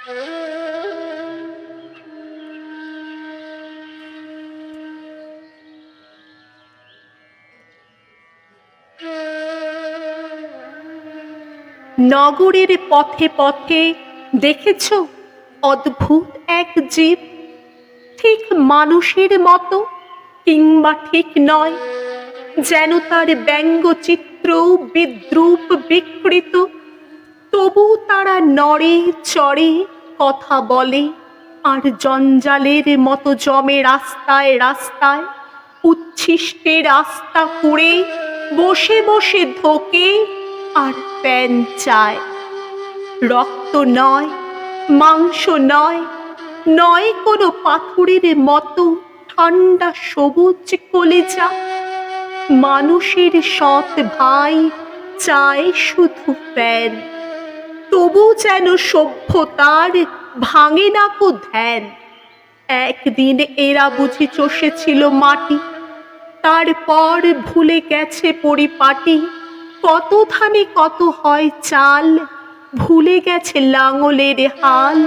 নগরের পথে পথে দেখেছ অদ্ভুত এক জীব, ঠিক মানুষের মতো কিংবা ঠিক নয়, যেন তার ব্যঙ্গচিত্র বিদ্রূপ বিকৃত, তবু তারা নড়ে চড়ে কথা বলে আর জঞ্জালের মতো জমে রাস্তায় রাস্তায়, উচ্ছিষ্টে রাস্তা কুড়ে বসে বসে ধোকে আর প্যান চায়। রক্ত নয়, মাংস নয়, নয় কোনো পাথরের মতো ঠান্ডা সবুজ কলিজা। মানুষের সৎ ভাই চায় শুধু প্যান, তবু যেন সভ্যতার ভাঙে না কো ধ্যান। একদিন এরা বুঝি চষেছিল মাটি, তারপর ভুলে গেছে পরিপাটি। কত ধানে কত হয় চাল, ভুলে গেছে লাঙলের হাল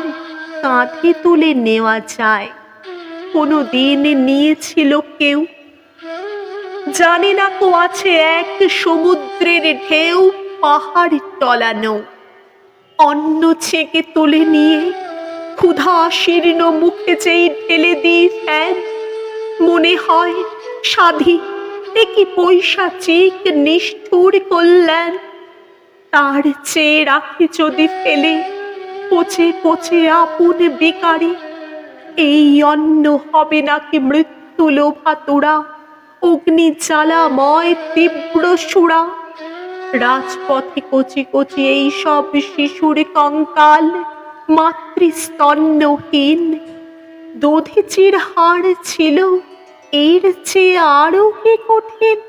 কাঁধে তুলে নেওয়া যায়। কোনো দিন নিয়েছিল কেউ, জানে না কো আছে এক সমুদ্রের ঢেউ পাহাড় টলানো। অন্ন ছেঁকে তুলে নিয়ে ক্ষুধা শীর্ণ মুখে যেই ঢেলে দিই ফ্যান, মনে হয় সাধী এ কি পৈশাচিক নিষ্ঠুর কল্যাণ। তার চেয়ে রাখি যদি ফেলে পচে পচে আপন বিকারে, এই অন্ন হবে নাকি মৃত্যু লোভা তোড়া, অগ্নি জ্বালাময় তীব্র সুরা। রাজপথে কচি কচি এই সব শিশুর কঙ্কাল মাতৃস্তন্যহীন। দধিচির হাড় ছিল এর চেয়ে আরো কি কঠিন।